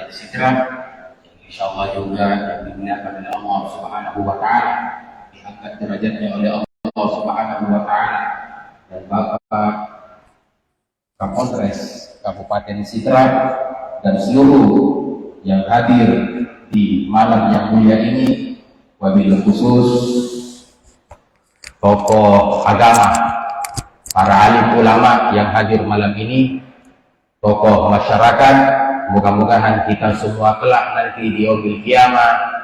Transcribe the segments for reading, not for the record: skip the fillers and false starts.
derajat sidra, insyaallah juga yang dimuliakan oleh Allah Subhanahu wa taala, diangkat derajatnya oleh Allah Subhanahu wa taala, dan Bapak Kapolres Kabupaten Sidra dan seluruh yang hadir di malam yang mulia ini, wabil khusus tokoh agama, para alim ulama yang hadir malam ini, tokoh masyarakat. Mudah-mudahan kita semua kelak nanti di yaumil qiyamah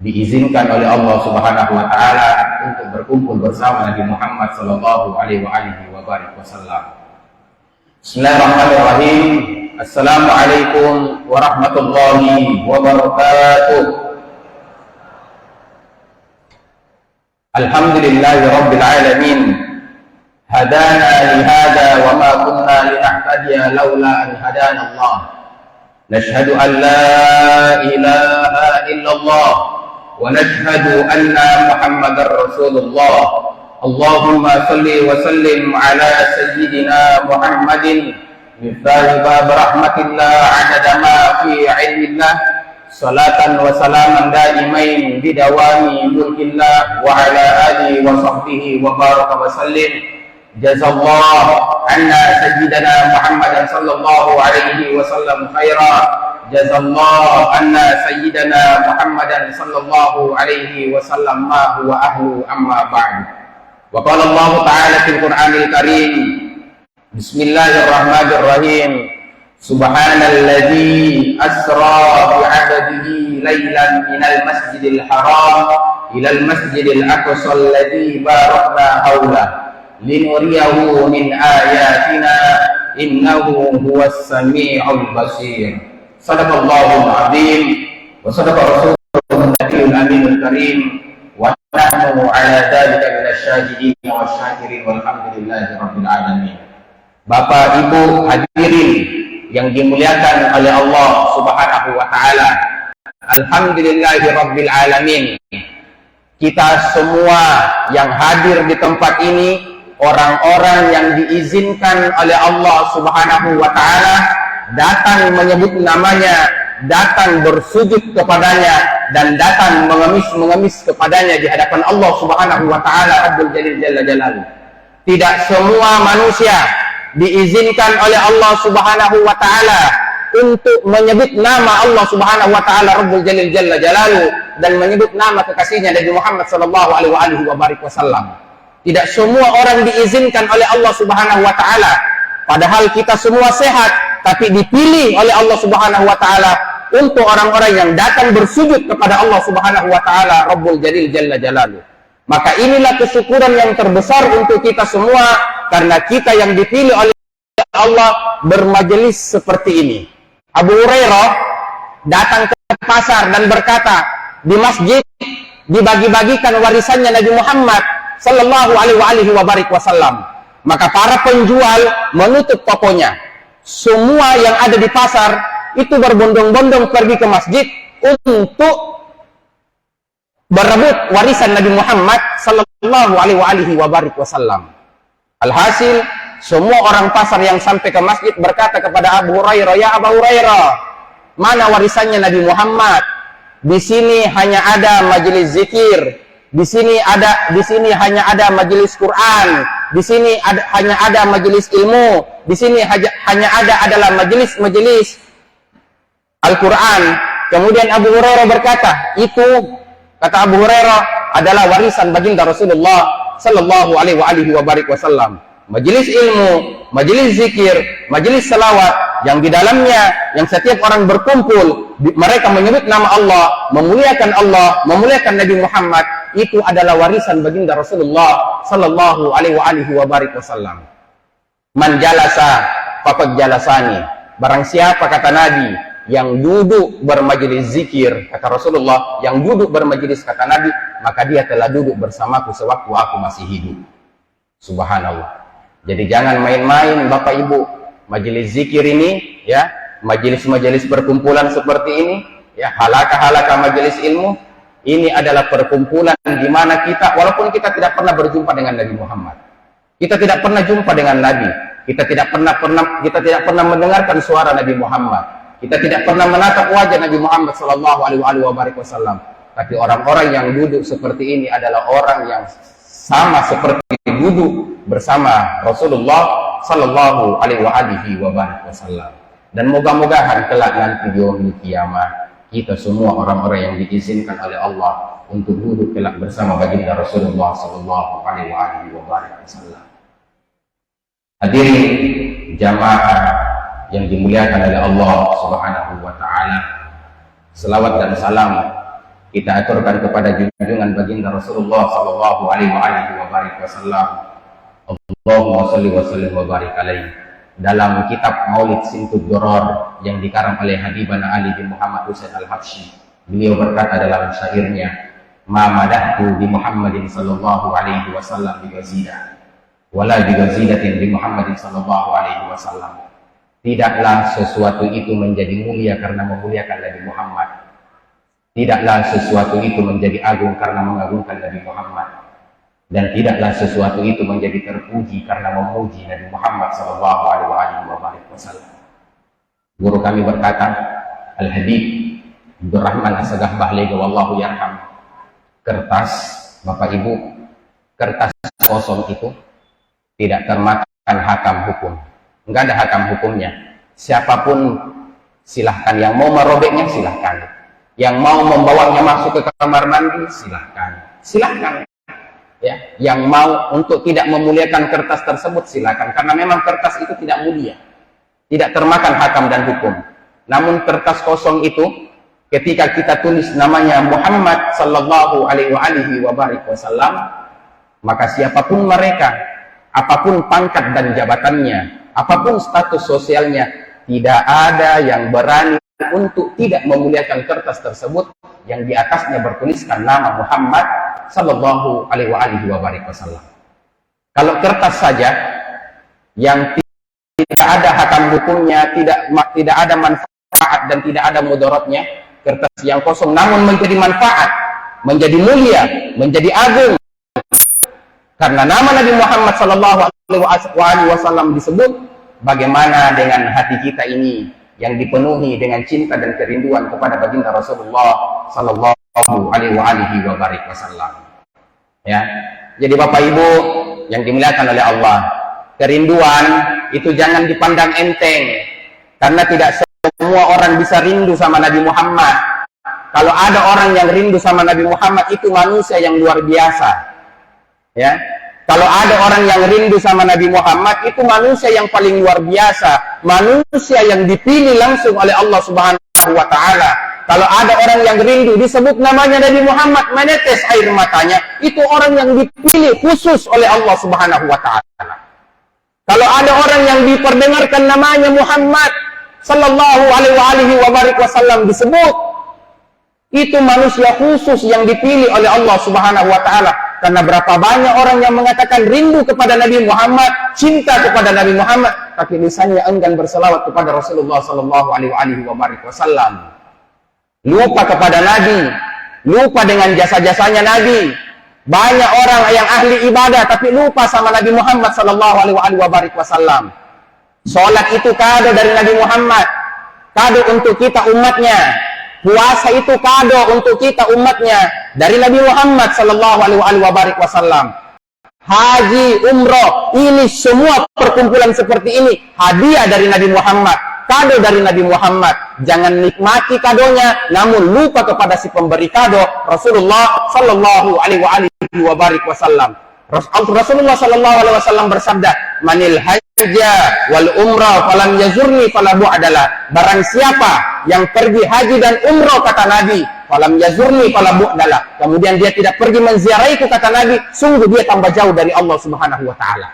diizinkan oleh Allah Subhanahu wa taala untuk berkumpul bersama Nabi Muhammad sallallahu alaihi wasallam. Bismillahirrahmanirrahim. Assalamualaikum warahmatullahi wabarakatuh. Alhamdulillahi rabbil alamin. Hadana li hada wa ma kunna linahtadiya laula an hadana Allah. Nashhadu an la ilaha illallah wa nashhadu anna Muhammadar Rasulullah. Allahumma salli wa sallim ala sayyidina Muhammadin miftahi bab rahmatillah adada ma fi ilmillah, salatan wa salaman daimain bidawami mulkillah wa ala alihi wa sahbihi wa baraka wa sallim. Jazallahu anna sayyidina Muhammadan sallallahu alaihi wasallam khaira. Jazallahu anna sayyidina Muhammadan sallallahu alaihi wasallam ma huwa ahlu amma ba'd. Wa qala Allah ta'ala fil Qur'anil Karim, Bismillahirrahmanirrahim. Subhanalladzi asra bi 'abdihi lailan minal masjidil haram ilal masjidil aqsa alladzi barakna haulahu linuriyahu min ayatina innahu huwas sami'ul basir. Sadaqallahul azim wa sadaqa rasulun nabiyul aminul karim wa nahnu ala dzalika minasyahidin wasyakirin walhamdulillahi rabbil alamin. Bapak Ibu hadirin yang dimuliakan oleh Allah Subhanahu wa taala, alhamdulillahi rabbil alamin. Kita semua yang hadir di tempat ini orang-orang yang diizinkan oleh Allah Subhanahu wa taala datang menyebut namanya, datang bersujud kepadanya, dan datang mengemis kepadanya di hadapan Allah Subhanahu wa taala Rabbul Jalil Jalla Jalaluhu. Tidak semua manusia diizinkan oleh Allah Subhanahu wa taala untuk menyebut nama Allah Subhanahu wa taala Rabbul Jalil Jalla Jalaluhu dan menyebut nama kekasihnya Nabi Muhammad sallallahu alaihi wasallam. Tidak semua orang diizinkan oleh Allah Subhanahu wa taala. Padahal kita semua sehat, tapi dipilih oleh Allah Subhanahu wa taala untuk orang-orang yang datang bersujud kepada Allah Subhanahu wa taala Rabbul Jalil Jalla Jalaluhu. Maka inilah kesyukuran yang terbesar untuk kita semua, karena kita yang dipilih oleh Allah bermajelis seperti ini. Abu Hurairah datang ke pasar dan berkata, di masjid dibagi-bagikan warisannya Nabi Muhammad sallallahu alaihi wasallam. Maka para penjual menutup tokonya. Semua yang ada di pasar itu berbondong-bondong pergi ke masjid untuk berebut warisan Nabi Muhammad sallallahu alaihi wasallam. Alhasil semua orang pasar yang sampai ke masjid berkata kepada Abu Hurairah, "Ya Abu Hurairah, mana warisannya Nabi Muhammad? Di sini hanya ada majelis zikir. Di sini hanya ada majelis Quran, di sini hanya ada majelis ilmu, di sini hanya adalah majelis Al-Quran." Kemudian Abu Hurairah berkata, itu kata Abu Hurairah adalah warisan baginda Rasulullah sallallahu alaihi wasallam. Majelis ilmu, majelis zikir, majelis salawat yang di dalamnya, yang setiap orang berkumpul, mereka menyebut nama Allah, memuliakan Nabi Muhammad, itu adalah warisan baginda Rasulullah sallallahu alaihi wasallam. Man jalasa faqad jalasani. Barang siapa, kata Nabi, yang duduk bermajelis zikir, kata Rasulullah, yang duduk bermajelis, kata Nabi, maka dia telah duduk bersamaku sewaktu aku masih hidup. Subhanallah. Jadi jangan main-main Bapak Ibu. Majelis zikir ini, ya, majelis-majelis perkumpulan seperti ini, ya, halaka-halaka majelis ilmu, ini adalah perkumpulan di mana kita, walaupun kita tidak pernah berjumpa dengan Nabi Muhammad, kita tidak pernah jumpa dengan Nabi, kita tidak pernah mendengarkan suara Nabi Muhammad, Kita tidak pernah menatap wajah Nabi Muhammad sallallahu alaihi wasallam. Tapi orang-orang yang duduk seperti ini adalah orang yang sama seperti duduk bersama Rasulullah sallallahu alaihi wasallam. Dan moga-mogahan kelak nanti di yaumil kiamah kita semua orang-orang yang diizinkan oleh Allah untuk duduk kelak bersama baginda Rasulullah sallallahu alaihi wasallam. Hadirin jamaah yang dimuliakan oleh Allah Subhanahu wa taala. Selawat dan salam kita aturkan kepada junjungan baginda Rasulullah sallallahu alaihi wasallam. Allahumma shalli wa sallim wa barik alaihi. Dalam kitab Maulid Sintud Doror yang dikarang oleh Habibana Ali bin Muhammad Husain Al-Habsyi, beliau berkata dalam syairnya, "Ma madahtu bi Muhammadin sallallahu alaihi wasallam bi ghazidah, wala bi ghazidatin bi Muhammadin sallallahu alaihi wasallam." Tidaklah sesuatu itu menjadi mulia karena memuliakan Nabi Muhammad. Tidaklah sesuatu itu menjadi agung karena mengagungkan Nabi Muhammad. Dan tidaklah sesuatu itu menjadi terpuji karena memuji Nabi Muhammad sallallahu alaihi wasallam. Guru kami berkata, Al-Habib Abdurrahman As-Sagaf Bahlega wallahu yarham. Kertas, Bapak Ibu, kertas kosong itu tidak termakan hakam hukum. Enggak ada hakam hukumnya. Siapapun silahkan, yang mau merobeknya silahkan, yang mau membawanya masuk ke kamar mandi silahkan. Ya, yang mau untuk tidak memuliakan kertas tersebut silakan, karena memang kertas itu tidak mulia, tidak termakan hakam dan hukum. Namun kertas kosong itu ketika kita tulis namanya Muhammad sallallahu alaihi wasallam, maka siapapun mereka, apapun pangkat dan jabatannya, apapun status sosialnya, tidak ada yang berani untuk tidak memuliakan kertas tersebut yang di atasnya bertuliskan nama Muhammad sallallahu alaihi wasallam. Kalau kertas saja yang tidak ada hakam hukumnya, tidak ada manfaat dan tidak ada mudaratnya, kertas yang kosong namun menjadi manfaat, menjadi mulia, menjadi agung karena nama Nabi Muhammad sallallahu alaihi wasallam disebut, bagaimana dengan hati kita ini yang dipenuhi dengan cinta dan kerinduan kepada baginda Rasulullah sallallahu alaihi wasallam. Ya. Jadi Bapak Ibu yang dimuliakan oleh Allah, kerinduan itu jangan dipandang enteng, karena tidak semua orang bisa rindu sama Nabi Muhammad. Kalau ada orang yang rindu sama Nabi Muhammad, itu manusia yang luar biasa. Ya. Kalau ada orang yang rindu sama Nabi Muhammad, itu manusia yang paling luar biasa, manusia yang dipilih langsung oleh Allah Subhanahu wa taala. Kalau ada orang yang rindu disebut namanya Nabi Muhammad, menetes air matanya, itu orang yang dipilih khusus oleh Allah Subhanahu wa taala. Kalau ada orang yang diperdengarkan namanya Muhammad sallallahu alaihi wasallam disebut, itu manusia khusus yang dipilih oleh Allah Subhanahu wa taala. Karena berapa banyak orang yang mengatakan rindu kepada Nabi Muhammad, cinta kepada Nabi Muhammad, tapi lisannya enggan berselawat kepada Rasulullah sallallahu alaihi wasallam. Lupa kepada Nabi, lupa dengan jasa-jasanya Nabi. Banyak orang yang ahli ibadah tapi lupa sama Nabi Muhammad sallallahu alaihi wasallam. Salat itu kado dari Nabi Muhammad, kado untuk kita umatnya. Puasa itu kado untuk kita umatnya dari Nabi Muhammad sallallahu alaihi wasallam. Haji, umroh, ini semua perkumpulan seperti ini hadiah dari Nabi Muhammad, kado dari Nabi Muhammad. Jangan nikmati kadonya namun lupa kepada si pemberi kado, Rasulullah sallallahu alaihi wasallam. Rasulullah sallallahu alaihi wasallam bersabda, "Manil hajja wal umrah falam yazurni fala bu'dala." Barang siapa yang pergi haji dan umrah, kata Nabi, falam yazurni fala bu'dala, kemudian dia tidak pergi menziarahiku, kata Nabi, sungguh dia tambah jauh dari Allah Subhanahu wa taala.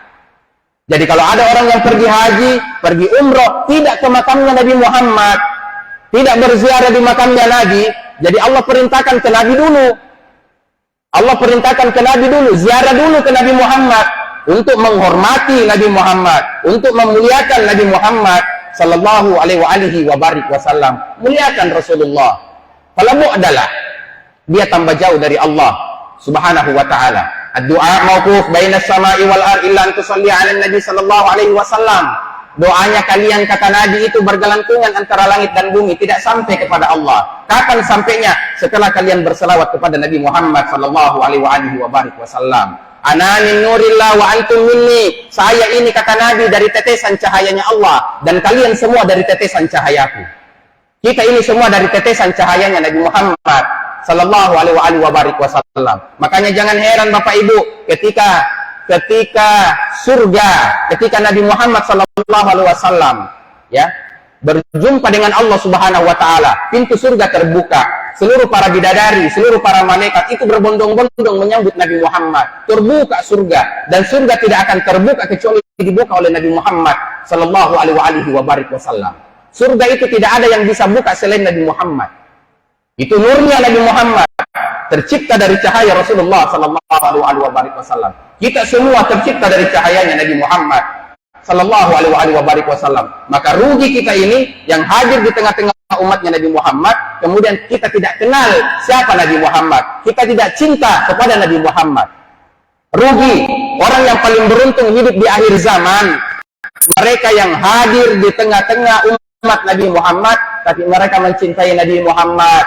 Jadi kalau ada orang yang pergi haji, pergi umrah, tidak ke makamnya Nabi Muhammad, tidak berziarah di makamnya Nabi, jadi Allah perintahkan ke Nabi dulu. Allah perintahkan ke Nabi dulu, ziarah dulu ke Nabi Muhammad untuk menghormati Nabi Muhammad, untuk memuliakan Nabi Muhammad sallallahu alaihi wasallam. Muliakan Rasulullah. Falamu adalah dia tambah jauh dari Allah Subhanahu wa taala. Ad-du'a mauquf bainas sama'i wal ardh illa an tusalli 'ala nabi sallallahu alaihi wasallam. Doanya kalian, kata Nabi, itu bergelantungan antara langit dan bumi, tidak sampai kepada Allah. Kapan sampainya? Setelah kalian berselawat kepada Nabi Muhammad sallallahu alaihi wasallam. Ana min nurillah wa antum minni. Saya ini, kata Nabi, dari tetesan cahayanya Allah, dan kalian semua dari tetesan cahayaku. Kita ini semua dari tetesan cahayanya Nabi Muhammad sallallahu alaihi wasallam. Makanya jangan heran Bapak Ibu, ketika surga, ketika Nabi Muhammad sallallahu alaihi wasallam ya berjumpa dengan Allah Subhanahu wa taala, pintu surga terbuka, seluruh para bidadari, seluruh para malaikat itu berbondong-bondong menyambut Nabi Muhammad. Terbuka surga, dan surga tidak akan terbuka kecuali dibuka oleh Nabi Muhammad sallallahu alaihi wasallam. Surga itu tidak ada yang bisa buka selain Nabi Muhammad. Itu nurnya Nabi Muhammad, tercipta dari cahaya Rasulullah sallallahu alaihi wasallam. Kita semua tercipta dari cahayanya Nabi Muhammad sallallahu alaihi wasallam. Maka rugi kita ini yang hadir di tengah-tengah umatnya Nabi Muhammad, kemudian kita tidak kenal siapa Nabi Muhammad, kita tidak cinta kepada Nabi Muhammad. Rugi orang yang paling beruntung hidup di akhir zaman, mereka yang hadir di tengah-tengah umat Nabi Muhammad, tapi mereka mencintai Nabi Muhammad,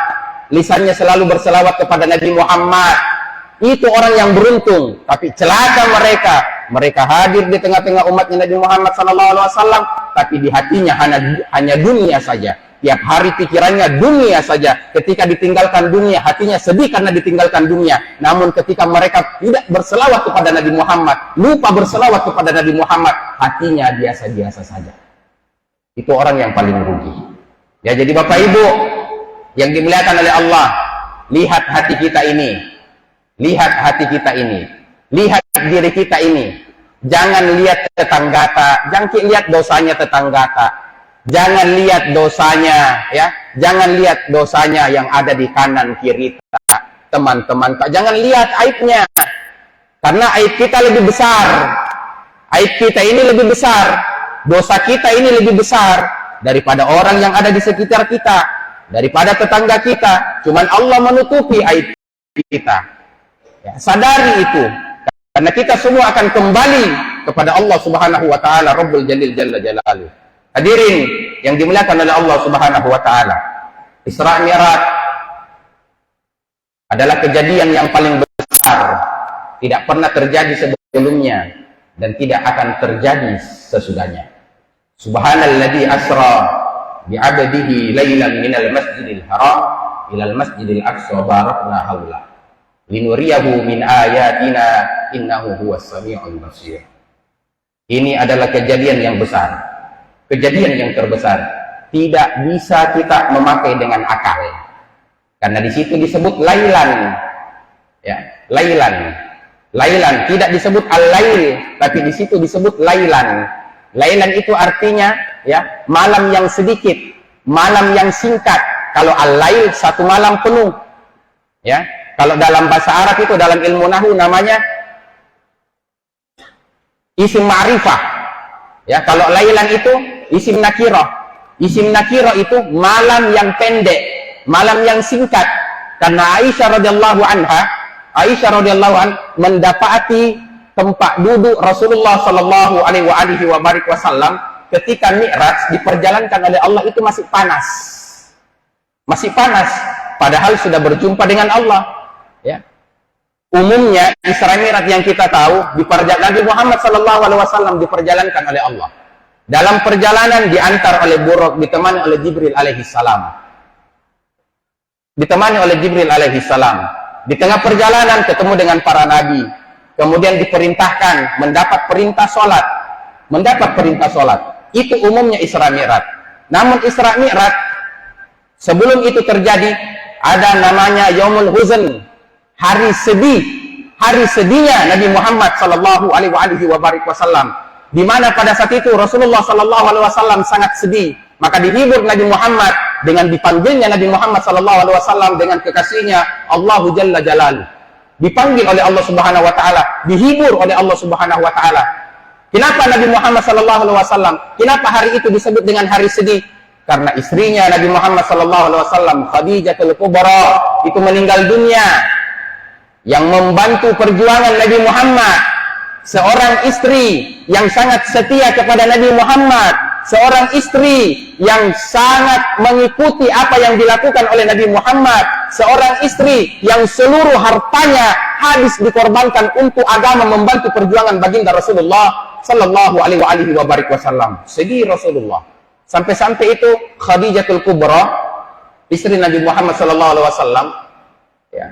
lisannya selalu berselawat kepada Nabi Muhammad. Itu orang yang beruntung. Tapi celaka mereka hadir di tengah-tengah umatnya Nabi Muhammad SAW, tapi di hatinya hanya dunia saja. Tiap hari pikirannya dunia saja. Ketika ditinggalkan dunia, hatinya sedih karena ditinggalkan dunia. Namun ketika mereka tidak berselawat kepada Nabi Muhammad, lupa berselawat kepada Nabi Muhammad, hatinya biasa-biasa saja. Itu orang yang paling rugi. Ya, jadi Bapak Ibu yang dimuliakan oleh Allah, lihat hati kita ini. Lihat hati kita ini. Lihat diri kita ini. Jangan lihat tetanggata, jangan lihat dosanya tetanggata. Jangan lihat dosanya, ya. Jangan lihat dosanya yang ada di kanan kiri teman-teman. Jangan lihat aibnya. Karena aib kita lebih besar. Aib kita ini lebih besar. Dosa kita ini lebih besar daripada orang yang ada di sekitar kita, daripada tetangga kita. Cuman Allah menutupi aib kita. Ya, sadari itu, karena kita semua akan kembali kepada Allah Subhanahu wa taala, Rabbul Jalil Jalla Jalaluh. Hadirin yang dimuliakan oleh Allah Subhanahu wa taala, Isra Mi'raj adalah kejadian yang paling besar, tidak pernah terjadi sebelumnya dan tidak akan terjadi sesudahnya. Subhanalladzi asra bi'abdihi lailan minal masjidil haram ilal masjidil aqsa barakna haula linuriyahu min ayatina innahu huwas samiul basir. Ini adalah kejadian yang besar, kejadian yang terbesar. Tidak bisa kita memakai dengan akal, karena di situ disebut lailan, ya, lailan tidak disebut al-lail, tapi di situ disebut lailan. Lailan itu artinya, ya, malam yang sedikit, malam yang singkat. Kalau al-lail satu malam penuh, ya. Kalau dalam bahasa Arab itu, dalam ilmu nahwu namanya isim ma'rifah. Ya, kalau lailan itu isim nakirah. Isim nakirah itu malam yang pendek, malam yang singkat. Karena Aisyah radhiyallahu anha mendapati tempat duduk Rasulullah sallallahu alaihi wasallam ketika Mi'raj diperjalankan oleh Allah itu masih panas. Masih panas, padahal sudah berjumpa dengan Allah. Ya. Umumnya Isra Mi'raj yang kita tahu Nabi Muhammad SAW diperjalankan oleh Allah. Dalam perjalanan diantar oleh buruk, ditemani oleh Jibril alaihissalam. Di tengah perjalanan ketemu dengan para nabi. Kemudian diperintahkan mendapat perintah sholat. Itu umumnya Isra Mi'raj. Namun Isra Mi'raj sebelum itu terjadi ada namanya Yaumul Huzn. Hari sedihnya Nabi Muhammad sallallahu alaihi wasallam, di mana pada saat itu Rasulullah sallallahu alaihi wasallam sangat sedih. Maka dihibur Nabi Muhammad dengan dipanggilnya Nabi Muhammad sallallahu alaihi wasallam dengan kekasihnya Allahu Jalla Jalaluh. Dipanggil oleh Allah Subhanahu wa taala, dihibur oleh Allah Subhanahu wa taala. Kenapa Nabi Muhammad sallallahu alaihi wasallam? Kenapa hari itu disebut dengan hari sedih? Karena istrinya Nabi Muhammad sallallahu alaihi wasallam, Khadijatul Kubra, itu meninggal dunia. Yang membantu perjuangan Nabi Muhammad seorang istri yang sangat setia kepada Nabi Muhammad, seorang istri yang sangat mengikuti apa yang dilakukan oleh Nabi Muhammad, seorang istri yang seluruh hartanya habis dikorbankan untuk agama, membantu perjuangan baginda Rasulullah sallallahu alaihi wasallam. Segi Rasulullah. Sampai-sampai itu Khadijatul Kubra, istri Nabi Muhammad sallallahu alaihi wasallam, ya,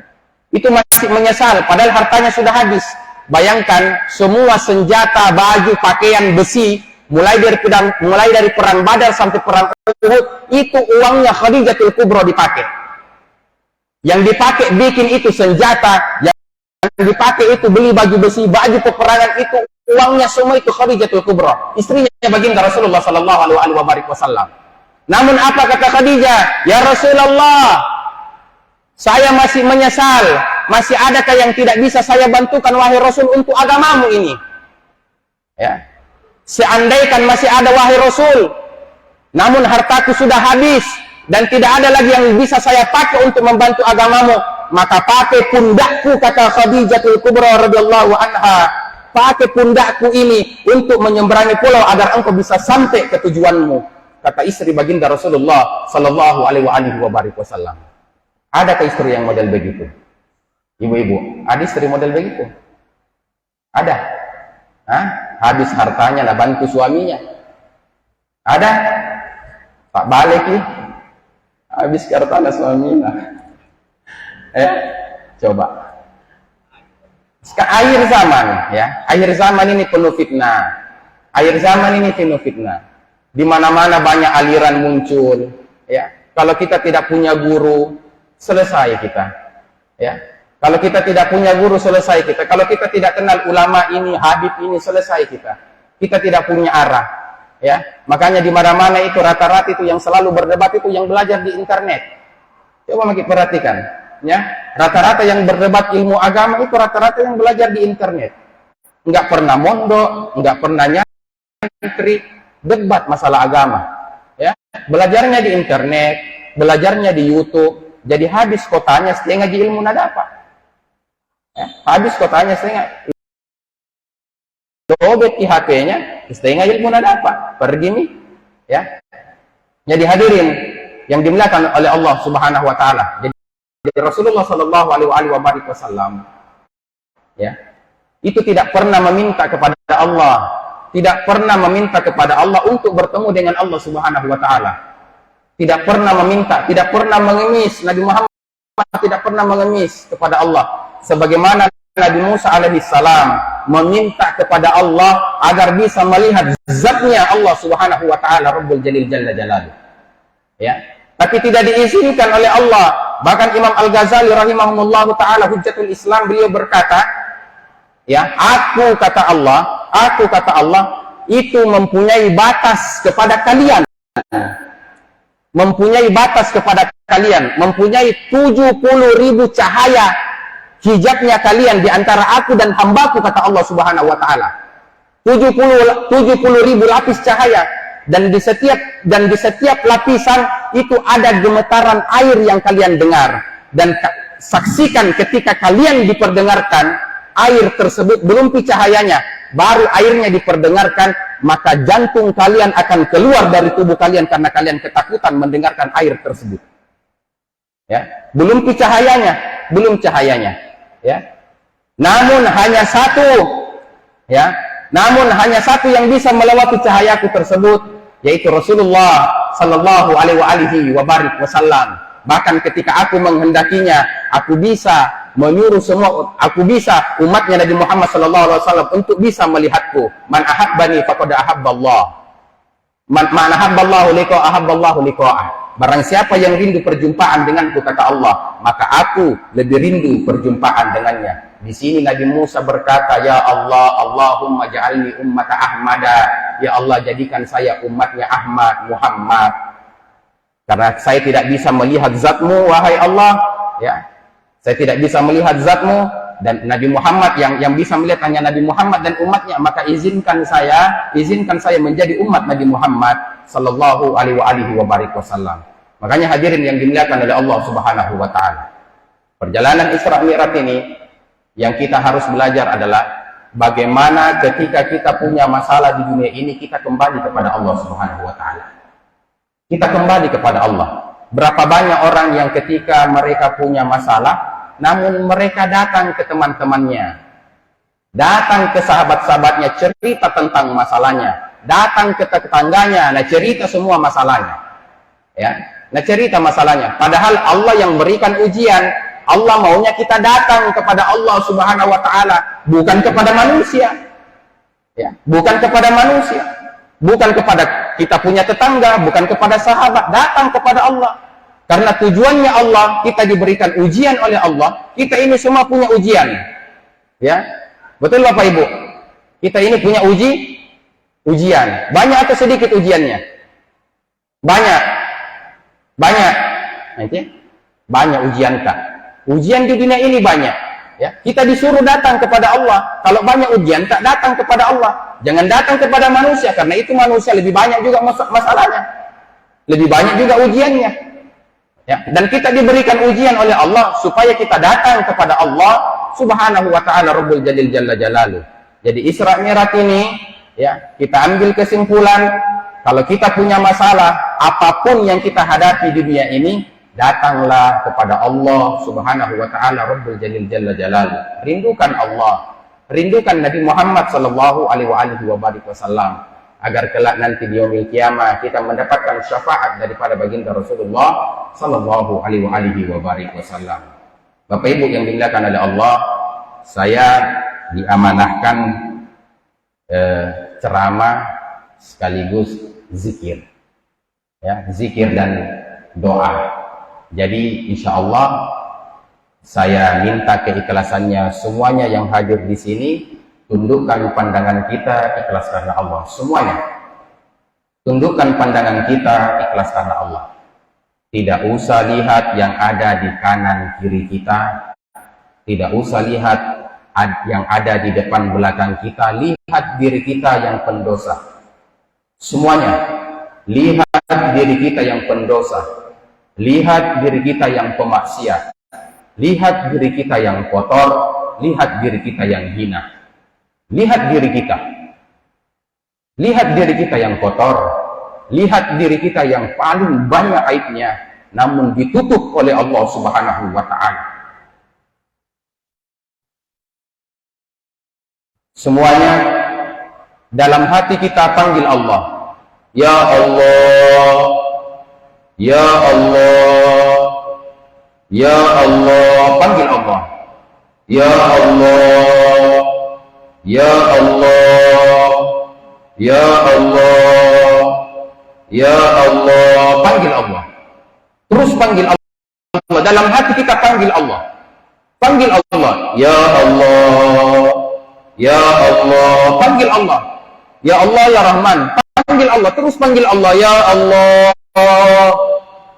itu masih menyesal padahal hartanya sudah habis. Bayangkan semua senjata, baju, pakaian, besi, mulai dari perang Badar sampai perang Uhud, itu uangnya Khadijatul Kubra dipakai. Yang dipakai bikin itu senjata, yang dipakai itu beli baju besi, baju peperangan, itu uangnya semua itu Khadijatul Kubra, istrinya baginda Rasulullah sallallahu alaihi wasallam. Namun apa kata Khadijah? Ya Rasulullah, saya masih menyesal. Masih adakah yang tidak bisa saya bantukan wahai Rasul untuk agamamu ini? Ya. Seandaikan masih ada wahai Rasul, namun hartaku sudah habis dan tidak ada lagi yang bisa saya pakai untuk membantu agamamu, maka pakai pundakku, kata Khadijatul Kubra radhiyallahu anha, pakai pundakku ini untuk menyeberangi pulau agar engkau bisa sampai ke tujuanmu, kata istri baginda Rasulullah sallallahu alaihi wasallam. Adakah istri yang model begitu? Ibu-ibu, ada istri model begitu? Ada? Hah? Habis hartanya lah bantu suaminya. Ada? Tak balik nih. Habis hartanya suaminya. Coba. Sekarang akhir zaman, ya. Akhir zaman ini penuh fitnah. Akhir zaman ini penuh fitnah. Di mana-mana banyak aliran muncul, ya. Kalau kita tidak punya guru, selesai kita. Ya. Kalau kita tidak punya guru, selesai kita. Kalau kita tidak kenal ulama ini, habib ini, selesai kita. Kita tidak punya arah. Ya, makanya di mana-mana itu rata-rata itu yang selalu berdebat itu yang belajar di internet. Coba kita perhatikan, ya. Rata-rata yang berdebat ilmu agama itu rata-rata yang belajar di internet. Enggak pernah mondok, enggak pernah nyantri, debat masalah agama. Ya, belajarnya di internet, belajarnya di YouTube. Jadi habis kotanya setengah ngaji ilmu nada apa? Ya, habis kotanya setengah dobet di HP-nya, setengah ilmu nada apa? Pergi nih, ya. Jadi hadirin yang dimuliakan oleh Allah Subhanahu wa taala. Jadi Rasulullah sallallahu alaihi wasallam, ya, itu tidak pernah meminta kepada Allah, tidak pernah meminta kepada Allah untuk bertemu dengan Allah Subhanahu wa taala. Tidak pernah meminta, tidak pernah mengemis. Nabi Muhammad tidak pernah mengemis kepada Allah. Sebagaimana Nabi Musa alaihissalam meminta kepada Allah agar bisa melihat zatnya Allah Subhanahu wa taala Rabbul Jalil Jalla Jalaluh. Ya, tapi tidak diizinkan oleh Allah. Bahkan Imam Al-Ghazali rahimahumullahu taala Hujjatul Islam, beliau berkata, ya, aku kata Allah itu mempunyai batas kepada kalian. Mempunyai batas kepada kalian, mempunyai 70.000 cahaya hijabnya kalian di antara aku dan hambaku, kata Allah Subhanahu wa taala. 70.000 lapis cahaya, dan di setiap lapisan itu ada gemetaran air yang kalian dengar, dan saksikan ketika kalian diperdengarkan air tersebut belum cahayanya, baru airnya diperdengarkan, maka jantung kalian akan keluar dari tubuh kalian karena kalian ketakutan mendengarkan air tersebut. Ya, belum cahayanya, ya. Namun hanya satu yang bisa melewati cahayaku tersebut, yaitu Rasulullah sallallahu alaihi wasallam. Bahkan ketika aku menghendakinya, aku bisa menyuruh semua, aku bisa umatnya Nabi Muhammad sallallahu alaihi wasallam untuk bisa melihatku. Man ahabbani faqad ahabballah. Man ahabballahu liqa ahabballahu liqa'ah. Barang siapa yang rindu perjumpaan denganku, kata Allah, maka aku lebih rindu perjumpaan dengannya. Di sini Nabi Musa berkata, ya Allah, Allahumma ja'alni ummata Ahmada. Ya Allah, jadikan saya umatnya Ahmad, Muhammad. Karena saya tidak bisa melihat zatmu, wahai Allah. Ya, saya tidak bisa melihat zatmu, dan Nabi Muhammad yang bisa melihat hanya Nabi Muhammad dan umatnya, maka izinkan saya menjadi umat Nabi Muhammad sallallahu alaihi wasallam. Makanya hadirin yang dimuliakan oleh Allah Subhanahu wa taala, perjalanan Isra Mi'raj ini yang kita harus belajar adalah bagaimana ketika kita punya masalah di dunia ini, kita kembali kepada Allah Subhanahu wa Ta'ala. Kita kembali kepada Allah. Berapa banyak orang yang ketika mereka punya masalah, namun mereka datang ke teman-temannya, datang ke sahabat-sahabatnya, cerita tentang masalahnya, datang ke tetangganya, nah cerita semua masalahnya, ya, nah cerita masalahnya. Padahal Allah yang berikan ujian. Allah maunya kita datang kepada Allah Subhanahu wa Ta'ala, bukan kepada manusia, ya, bukan kepada manusia, bukan kepada kita punya tetangga, bukan kepada sahabat, datang kepada Allah. Karena tujuannya Allah, kita diberikan ujian oleh Allah. Kita ini semua punya ujian, ya, betul Bapak Ibu? Kita ini punya ujian. Banyak atau sedikit ujiannya? Banyak. Nanti banyak ujian tak? Ujian di dunia ini banyak, ya. Kita disuruh datang kepada Allah. Kalau banyak ujian, tak datang kepada Allah. Jangan datang kepada manusia, karena itu manusia lebih banyak juga masalahnya, lebih banyak juga ujiannya, ya. Dan kita diberikan ujian oleh Allah supaya kita datang kepada Allah Subhanahu wa Ta'ala Rabbul Jalil Jalla Jalaluh. Jadi Isra Mi'raj ini, ya, kita ambil kesimpulan, kalau kita punya masalah apapun yang kita hadapi di dunia ini, datanglah kepada Allah Subhanahu wa Ta'ala Rabbul Jalil Jalla Jalaluh. Rindukan Allah, rindukan Nabi Muhammad sallallahu alaihi wasallam, agar kelak nanti di yaumil qiyamah kita mendapatkan syafaat daripada baginda Rasulullah sallallahu alaihi wasallam. Bapak Ibu yang dimuliakan oleh Allah, saya diamanahkan ceramah sekaligus zikir, ya, zikir dan doa. Jadi insya Allah saya minta keikhlasannya semuanya yang hadir di sini, tundukkan pandangan kita, ikhlas karena Allah. Semuanya tundukkan pandangan kita, ikhlas karena Allah. Tidak usah lihat yang ada di kanan kiri kita, tidak usah lihat yang ada di depan belakang kita. Lihat diri kita yang pendosa. Semuanya lihat diri kita yang pendosa. Lihat diri kita yang pemaksiat, lihat diri kita yang kotor, lihat diri kita yang hina. Lihat diri kita, lihat diri kita yang kotor, lihat diri kita yang paling banyak aibnya, namun ditutup oleh Allah Subhanahu wa Ta'ala. Semuanya dalam hati kita panggil Allah, ya Allah, ya Allah, ya Allah, panggil Allah, ya Allah, ya Allah, ya Allah, ya Allah, panggil Allah. Terus panggil Allah, dalam hati kita panggil Allah, panggil Allah, ya Allah, ya Allah, panggil Allah, ya Allah, ya Rahman, panggil Allah, terus panggil Allah, ya Allah,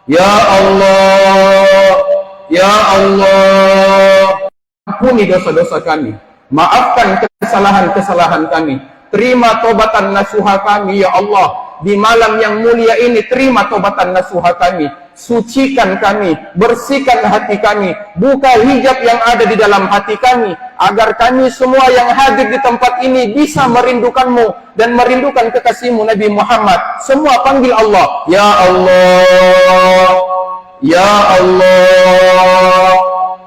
ya Allah, ya Allah, ampuni dosa-dosa kami, maafkan kesalahan-kesalahan kami, terima tobatan nasuha kami, ya Allah, di malam yang mulia ini, terima tobatan nasuha kami, sucikan kami, bersihkan hati kami, buka hijab yang ada di dalam hati kami, agar kami semua yang hadir di tempat ini bisa merindukanmu dan merindukan kekasihmu Nabi Muhammad. Semua panggil Allah, ya Allah, ya Allah,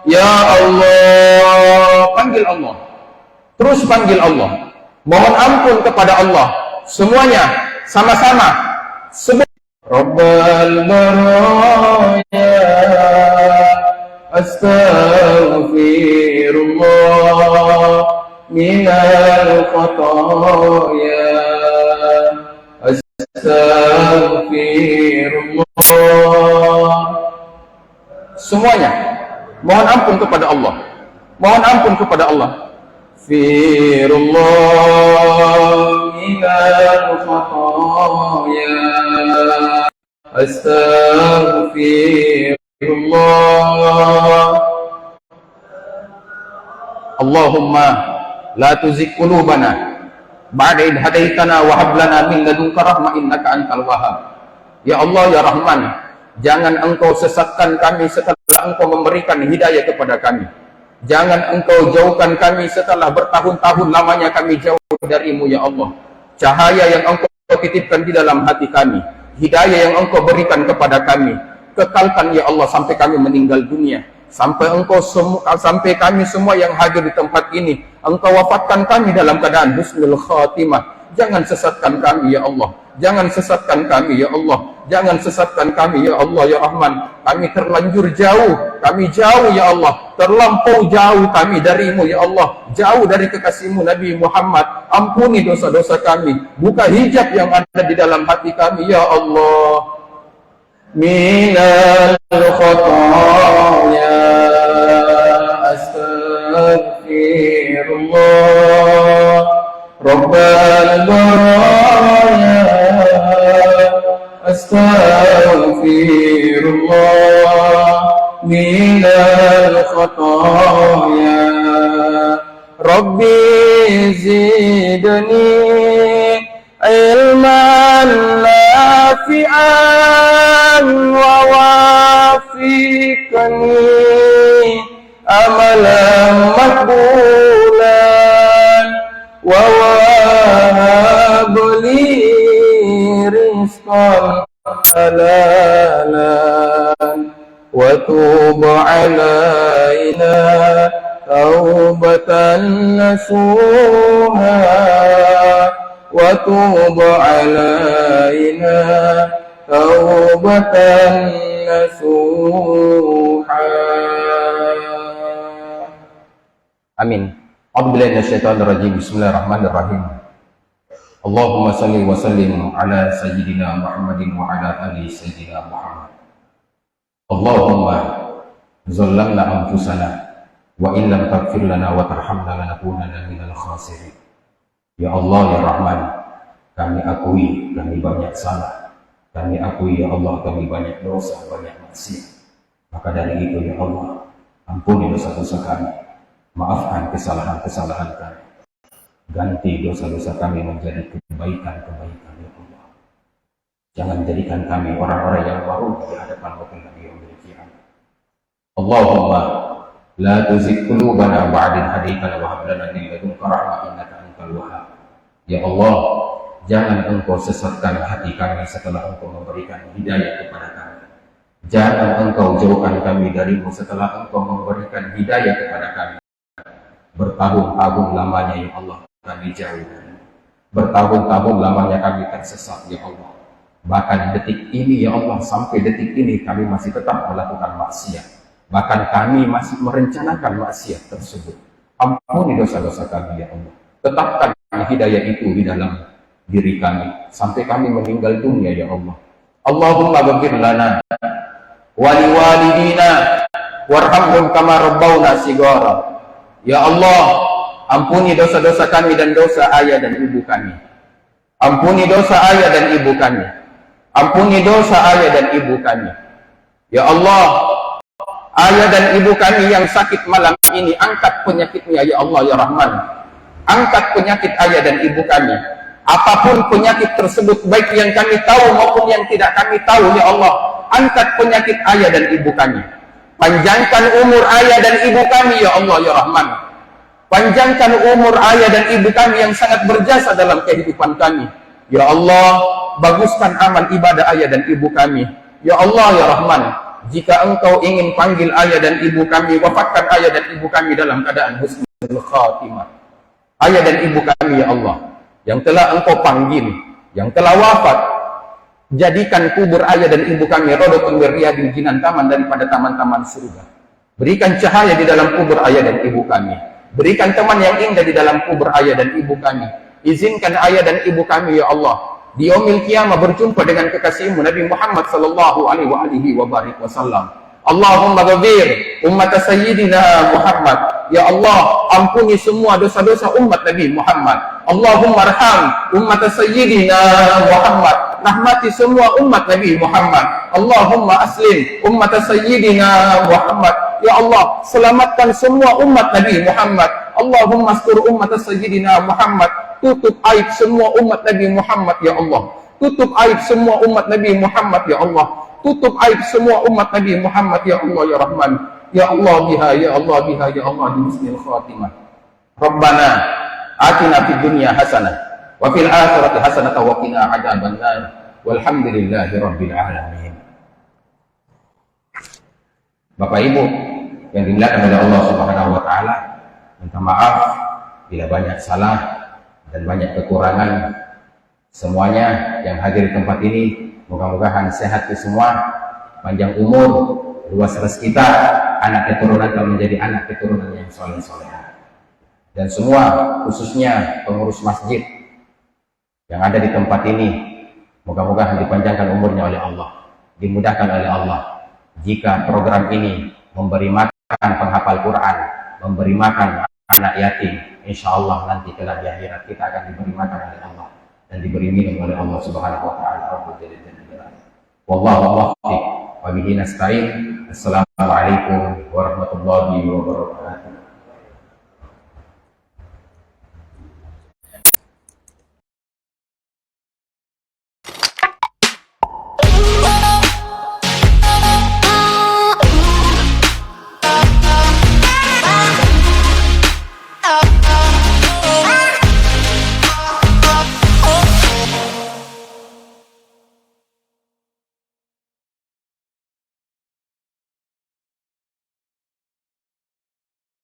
ya Allah, panggil Allah. Terus panggil Allah, mohon ampun kepada Allah. Semuanya sama-sama sebut, Rabbal baraya astaghfirullah minal khataya, astaghfirullah. Semuanya mohon ampun kepada Allah, mohon ampun kepada Allah. Firullah minal khataya, astaghfirullah. Allahumma la tuzigh qulubana ba'da idh hadaitana wa hab lana min ladunka rahmah innaka antal wahhab. Ya Allah, ya Rahman, jangan engkau sesatkan kami setelah engkau memberikan hidayah kepada kami. Jangan Engkau jauhkan kami setelah bertahun-tahun lamanya kami jauh darimu ya Allah. Cahaya yang Engkau titipkan di dalam hati kami, hidayah yang Engkau berikan kepada kami, kekalkan ya Allah sampai kami meninggal dunia. Sampai kami semua yang hadir di tempat ini, Engkau wafatkan kami dalam keadaan husnul khatimah. Jangan sesatkan kami ya Allah. Jangan sesatkan kami ya Allah. Jangan sesatkan kami ya Allah ya Rahman. Kami terlanjur jauh, kami jauh ya Allah, terlampau jauh kami darimu ya Allah, jauh dari kekasihmu Nabi Muhammad. Ampuni dosa-dosa kami, buka hijab yang ada di dalam hati kami ya Allah. Minal khotaya astaghfirullah Rabbal baraya astaghfirullah minal khotaya Rabbi zidni ilman nafi'an wa wafiqni amalan makbulan wa wahabli rizqan halalan wa tub alaina taubatan nasuha wa tub alaina taubatan nasuha. Amin. A'udzubillahi minasyaitonir rajim. Bismillahirrahmanirrahim. Allahumma salli wa sallim ala sayyidina Muhammadin wa ala ali sayyidina Muhammad. Allahumma zallamna anfusana wa in lam taghfir lana wa tarhamna lanakunanna minal khasirin. Ya Allah ya Rahman, kami akui kami banyak salah. Kami akui ya Allah kami banyak dosa, banyak maksiat. Maka dari itu ya Allah, ampuni dosa-dosa kami. Maafkan kesalahan-kesalahan kami. Ganti dosa-dosa kami menjadi kebaikan-kebaikan ya Allah. Jangan jadikan kami orang-orang yang baru di hadapan Nabi yaumil qiyamah. Allahumma la tuzigh qulubana ba'da idh hadaytana wa hab lana min ladunka rahmah innaka antal wahhab. Ya Allah, jangan Engkau sesatkan hati kami setelah Engkau memberikan hidayah kepada kami. Jangan Engkau jauhkan kami darimu setelah Engkau memberikan hidayah kepada kami. Bertahun-tahun lamanya ya Allah kami jauh darimu. Bertahun-tahun lamanya kami tersesat ya Allah. Bahkan detik ini ya Allah, sampai detik ini kami masih tetap melakukan maksiat. Bahkan kami masih merencanakan maksiat tersebut. Ampuni dosa-dosa kami ya Allah. Tetapkan hidayah itu di dalam diri kami sampai kami meninggal dunia ya Allah. Allahumma ghfir lana wa liwalidina warhamhum kama rabbawna shighara. Ya Allah, ampuni dosa-dosa kami dan dosa ayah dan ibu kami. Ampuni dosa ayah dan ibu kami. Ampuni dosa ayah dan ibu kami. Ya Allah, ayah dan ibu kami yang sakit malam ini, angkat penyakitnya ya Allah ya Rahman. Angkat penyakit ayah dan ibu kami. Apapun penyakit tersebut, baik yang kami tahu maupun yang tidak kami tahu ya Allah, angkat penyakit ayah dan ibu kami. Panjangkan umur ayah dan ibu kami ya Allah ya Rahman. Panjangkan umur ayah dan ibu kami yang sangat berjasa dalam kehidupan kami. Ya Allah, baguskan amal ibadah ayah dan ibu kami. Ya Allah ya Rahman, jika Engkau ingin panggil ayah dan ibu kami, wafatkan ayah dan ibu kami dalam keadaan husnul khatimah. Ayah dan ibu kami ya Allah, yang telah Engkau panggil, yang telah wafat, jadikan kubur ayah dan ibu kami radhatun min riyadil jinan, taman daripada taman-taman surga. Berikan cahaya di dalam kubur ayah dan ibu kami. Berikan teman yang indah di dalam kubur ayah dan ibu kami. Izinkan ayah dan ibu kami ya Allah di yaumil qiyamah berjumpa dengan kekasihmu Nabi Muhammad sallallahu alaihi wasallam. Allahumma ghafir ummat sayyidina Muhammad. Ya Allah, ampuni semua dosa-dosa umat Nabi Muhammad. Allahumma arham ummat sayyidina Muhammad. Rahmati semua umat Nabi Muhammad. Allahumma aslim ummat sayyidina Muhammad. Ya Allah, selamatkan semua umat Nabi Muhammad. Allahumma astur ummat sayyidina Muhammad. Tutup aib semua umat Nabi Muhammad ya Allah. Tutup aib semua umat Nabi Muhammad ya Allah. Tutup aib semua umat Nabi Muhammad ya Allah ya Rahman. Ya Allah biha, ya Allah biha, ya Allah di husnil khatimah. Rabbana atina fid dunya hasanah wa fil akhirati hasanah wa qina adzabannar. Walhamdulillahi rabbil alamin. Bapak Ibu yang dimuliakan oleh Allah Subhanahu wa taala, minta maaf bila banyak salah dan banyak kekurangan. Semuanya yang hadir di tempat ini mudah-mudahan sehat semua, panjang umur, luas rezeki kita, anak keturunan kita menjadi anak keturunan yang soleh-soleh. Dan semua khususnya pengurus masjid yang ada di tempat ini, mudah-mudahan dipanjangkan umurnya oleh Allah, dimudahkan oleh Allah. Jika program ini memberi makan penghafal Quran, memberi makan anak yatim, insya Allah nanti kelak di akhirat kita akan diberi makan oleh Allah dan diberi minum oleh Allah Subhanahu wa taala. Wallahu muwaffiq wa bihi nasta'in. Assalamualaikum warahmatullahi wabarakatuh.